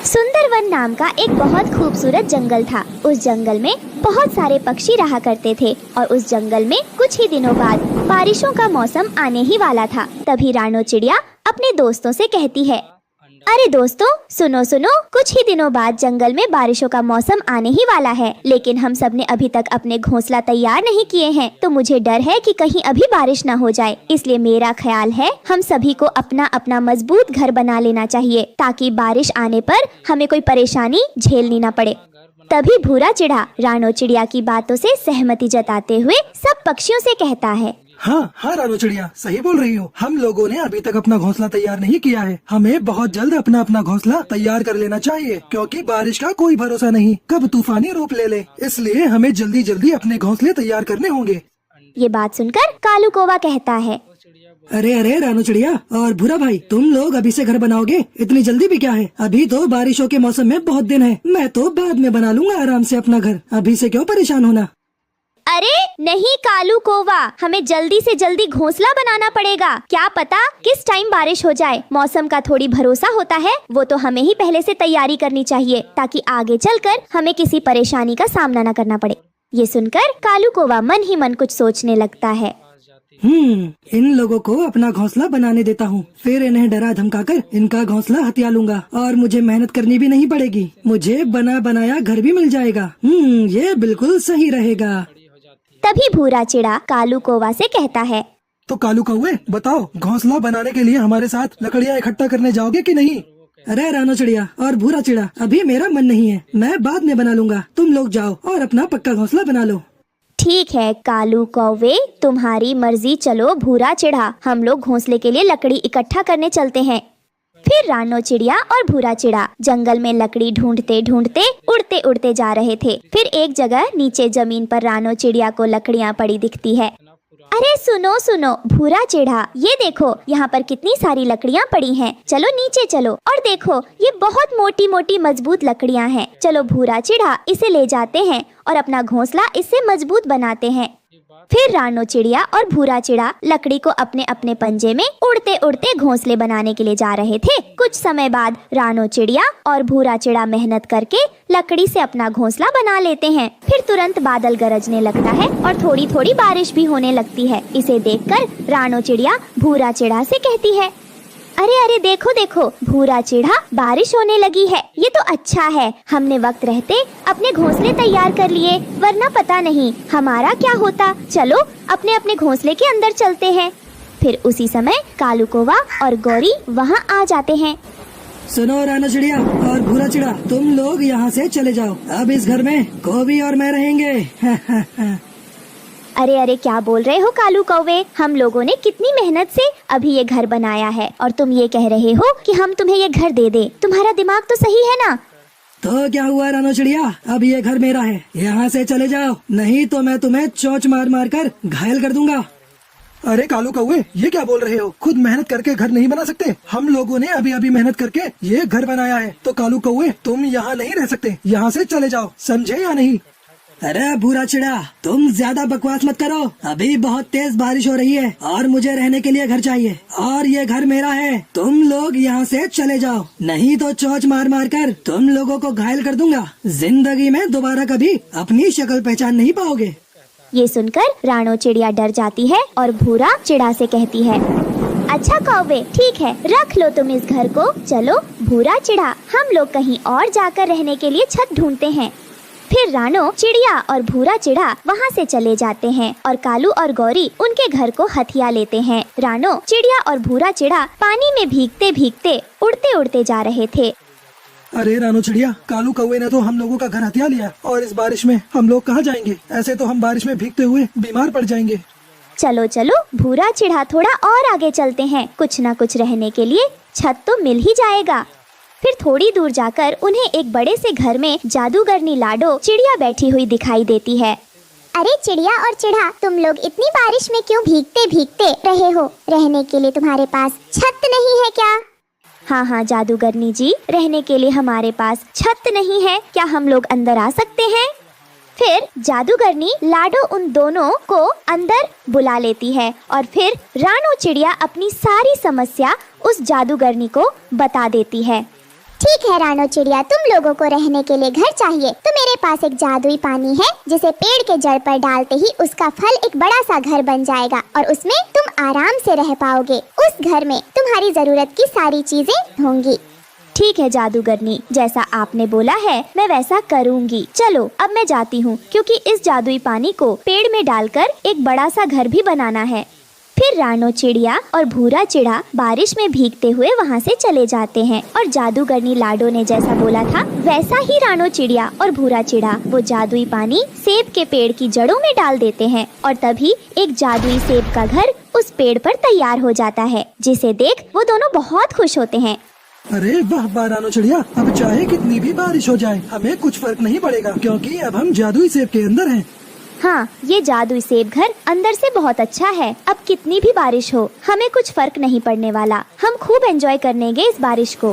सुंदरवन नाम का एक बहुत खूबसूरत जंगल था। उस जंगल में बहुत सारे पक्षी रहा करते थे और उस जंगल में कुछ ही दिनों बाद बारिशों का मौसम आने ही वाला था। तभी रानो चिड़िया अपने दोस्तों से कहती है, अरे दोस्तों, सुनो सुनो, कुछ ही दिनों बाद जंगल में बारिशों का मौसम आने ही वाला है, लेकिन हम सब ने अभी तक अपने घोंसला तैयार नहीं किए हैं, तो मुझे डर है कि कहीं अभी बारिश ना हो जाए। इसलिए मेरा ख्याल है हम सभी को अपना अपना मजबूत घर बना लेना चाहिए, ताकि बारिश आने पर हमें कोई परेशानी झेलनी ना पड़े। तभी भूरा चिड़ा रानो चिड़िया की बातों से सहमति जताते हुए सब पक्षियों से कहता है, हाँ हाँ रानो चिड़िया, सही बोल रही हो। हम लोगों ने अभी तक अपना घोंसला तैयार नहीं किया है। हमें बहुत जल्द अपना अपना घोंसला तैयार कर लेना चाहिए, क्योंकि बारिश का कोई भरोसा नहीं, कब तूफानी रूप ले ले। इसलिए हमें जल्दी जल्दी अपने घोंसले तैयार करने होंगे। ये बात सुनकर कालू कौवा कहता है, अरे अरे रानो चिड़िया और भूरा भाई, तुम लोग अभी से घर बनाओगे? इतनी जल्दी भी क्या है? अभी तो बारिशों के मौसम में बहुत दिन है। मैं तो बाद में बना लूंगा आराम से अपना घर। अभी से क्यों परेशान होना? अरे नहीं कालू कौवा, हमें जल्दी से जल्दी घोंसला बनाना पड़ेगा। क्या पता किस टाइम बारिश हो जाए, मौसम का थोड़ी भरोसा होता है। वो तो हमें ही पहले से तैयारी करनी चाहिए, ताकि आगे चलकर हमें किसी परेशानी का सामना न करना पड़े। ये सुनकर कालू कौवा मन ही मन कुछ सोचने लगता है। इन लोगों को अपना घोंसला बनाने देता हूँ, फिर इन्हें डरा धमकाकर इनका घोंसला हथिया लूंगा और मुझे मेहनत करनी भी नहीं पड़ेगी। मुझे बना बनाया घर भी मिल जाएगा। ये बिल्कुल सही रहेगा। तभी भूरा चिड़ा कालू कौवा से कहता है, तो कालू कौवे बताओ, घोंसला बनाने के लिए हमारे साथ लकड़ियाँ इकट्ठा करने जाओगे कि नहीं? अरे रानो चिड़िया और भूरा चिड़ा, अभी मेरा मन नहीं है, मैं बाद में बना लूंगा। तुम लोग जाओ और अपना पक्का घोंसला बना लो। ठीक है कालू कौवे, तुम्हारी मर्जी। चलो भूरा चिड़ा, हम लोग घोंसले के लिए लकड़ी इकट्ठा करने चलते हैं। फिर रानो चिड़िया और भूरा चिड़ा जंगल में लकड़ी ढूंढते ढूंढते उड़ते उड़ते जा रहे थे। फिर एक जगह नीचे जमीन पर रानो चिड़िया को लकड़ियाँ पड़ी दिखती है। अरे सुनो सुनो भूरा चिड़ा, ये देखो यहाँ पर कितनी सारी लकड़ियाँ पड़ी हैं। चलो नीचे चलो और देखो, ये बहुत मोटी मोटी मजबूत लकड़ियाँ हैं। चलो भूरा चिड़ा, इसे ले जाते हैं और अपना घोंसला इससे मजबूत बनाते हैं। फिर रानो चिड़िया और भूरा चिड़ा लकड़ी को अपने अपने पंजे में उड़ते उड़ते घोंसले बनाने के लिए जा रहे थे। कुछ समय बाद रानो चिड़िया और भूरा चिड़ा मेहनत करके लकड़ी से अपना घोंसला बना लेते हैं। फिर तुरंत बादल गरजने लगता है और थोड़ी थोड़ी बारिश भी होने लगती है। इसे देखकर रानो चिड़िया भूरा चिड़ा से कहती है, अरे अरे देखो देखो भूरा चिड़ा, बारिश होने लगी है। ये तो अच्छा है, हमने वक्त रहते अपने घोंसले तैयार कर लिए, वरना पता नहीं हमारा क्या होता। चलो अपने अपने घोंसले के अंदर चलते हैं। फिर उसी समय कालू कौवा और गौरी वहाँ आ जाते हैं। सुनो रानो चिड़िया और भूरा चिड़ा, तुम लोग यहाँ से चले जाओ। अब इस घर में कौवी और मैं रहेंगे। अरे अरे क्या बोल रहे हो कालू कौवे, हम लोगों ने कितनी मेहनत से अभी ये घर बनाया है और तुम ये कह रहे हो कि हम तुम्हें ये घर दे दे। तुम्हारा दिमाग तो सही है ना? तो क्या हुआ रानो चिड़िया, अब ये घर मेरा है, यहाँ से चले जाओ, नहीं तो मैं तुम्हें चोंच मार मार कर घायल कर दूंगा। अरे कालू कौवे, ये क्या बोल रहे हो? खुद मेहनत करके घर नहीं बना सकते? हम लोगों ने अभी अभी मेहनत करके ये घर बनाया है। तो कालू कौवे, तुम यहाँ नहीं रह सकते, यहाँ से चले जाओ, समझे या नहीं? अरे भूरा चिड़ा, तुम ज्यादा बकवास मत करो। अभी बहुत तेज बारिश हो रही है और मुझे रहने के लिए घर चाहिए और ये घर मेरा है। तुम लोग यहाँ से चले जाओ, नहीं तो चोंच मार मार कर तुम लोगों को घायल कर दूंगा। जिंदगी में दोबारा कभी अपनी शक्ल पहचान नहीं पाओगे। ये सुनकर रानो चिड़िया डर जाती है और भूरा चिड़ा से कहती है, अच्छा कौवे, ठीक है, रख लो तुम इस घर को। चलो भूरा चिड़ा, हम लोग कहीं और जाकर रहने के लिए छत ढूंढते हैं। फिर रानो चिड़िया और भूरा चिड़ा वहाँ से चले जाते हैं और कालू और गौरी उनके घर को हथिया लेते हैं। रानो चिड़िया और भूरा चिड़ा पानी में भीगते भीगते उड़ते उड़ते जा रहे थे। अरे रानो चिड़िया, कालू कौवे ने तो हम लोगों का घर हथिया लिया और इस बारिश में हम लोग कहाँ जाएंगे? ऐसे तो हम बारिश में भीगते हुए बीमार पड़ जाएंगे। चलो चलो भूरा चिड़ा, थोड़ा और आगे चलते हैं, कुछ न कुछ रहने के लिए छत तो मिल ही जाएगा। फिर थोड़ी दूर जाकर उन्हें एक बड़े से घर में जादूगरनी लाडो चिड़िया बैठी हुई दिखाई देती है। अरे चिड़िया और चिड़ा, तुम लोग इतनी बारिश में क्यों भीगते भीगते रहे हो? रहने के लिए तुम्हारे पास छत नहीं है क्या? हाँ हाँ जादूगरनी जी, रहने के लिए हमारे पास छत नहीं है, क्या हम लोग अंदर आ सकते हैं? फिर जादूगरनी लाडो उन दोनों को अंदर बुला लेती है और फिर रानो चिड़िया अपनी सारी समस्या उस जादूगरनी को बता देती है। ठीक है रानो चिड़िया, तुम लोगों को रहने के लिए घर चाहिए तो मेरे पास एक जादुई पानी है जिसे पेड़ के जड़ पर डालते ही उसका फल एक बड़ा सा घर बन जाएगा और उसमें तुम आराम से रह पाओगे। उस घर में तुम्हारी जरूरत की सारी चीजें होंगी। ठीक है जादूगरनी, जैसा आपने बोला है मैं वैसा करूँगी। चलो अब मैं जाती हूँ, क्योंकि इस जादुई पानी को पेड़ में डालकर एक बड़ा सा घर भी बनाना है। फिर रानो चिड़िया और भूरा चिड़ा बारिश में भीगते हुए वहाँ से चले जाते हैं और जादूगरनी लाडो ने जैसा बोला था वैसा ही रानो चिड़िया और भूरा चिड़ा वो जादुई पानी सेब के पेड़ की जड़ों में डाल देते हैं और तभी एक जादुई सेब का घर उस पेड़ पर तैयार हो जाता है, जिसे देख वो दोनों बहुत खुश होते हैं। अरे वाह वाह रानो चिड़िया, अब चाहे कितनी भी बारिश हो जाए हमें कुछ फर्क नहीं पड़ेगा, क्योंकि अब हम जादुई सेब के अंदर हैं। हाँ, ये जादुई सेब घर अंदर से बहुत अच्छा है। अब कितनी भी बारिश हो हमें कुछ फर्क नहीं पड़ने वाला। हम खूब एंजॉय करनेंगे इस बारिश को।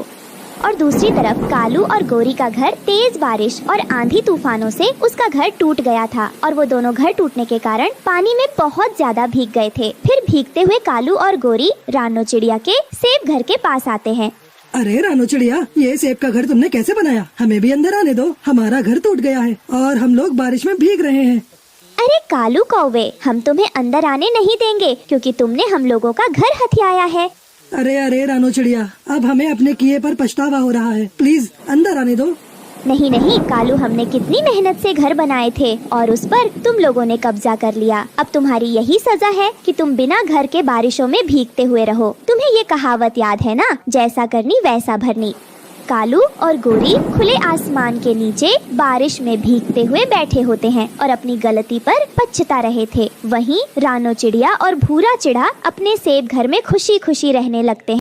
और दूसरी तरफ कालू और गोरी का घर तेज बारिश और आंधी तूफानों से उसका घर टूट गया था और वो दोनों घर टूटने के कारण पानी में बहुत ज्यादा भीग गए थे। फिर भीगते हुए कालू और गोरी रानो चिड़िया के सेब घर के पास आते हैं। अरे रानो चिड़िया, ये सेब का घर तुमने कैसे बनाया? हमें भी अंदर आने दो, हमारा घर टूट गया है और हम लोग बारिश में भीग रहे हैं। अरे कालू कौवे, हम तुम्हें अंदर आने नहीं देंगे क्योंकि तुमने हम लोगों का घर हथियाया है। अरे अरे रानो चिड़िया, अब हमें अपने किए पर पछतावा हो रहा है, प्लीज अंदर आने दो। नहीं नहीं कालू, हमने कितनी मेहनत से घर बनाए थे और उस पर तुम लोगों ने कब्जा कर लिया। अब तुम्हारी यही सजा है कि तुम बिना घर के बारिशों में भीगते हुए रहो। तुम्हें ये कहावत याद है ना, जैसा करनी वैसा भरनी। कालू और गोरी खुले आसमान के नीचे बारिश में भीगते हुए बैठे होते हैं और अपनी गलती पर पछता रहे थे। वहीं रानो चिड़िया और भूरा चिड़ा अपने सेब घर में खुशी खुशी रहने लगते हैं।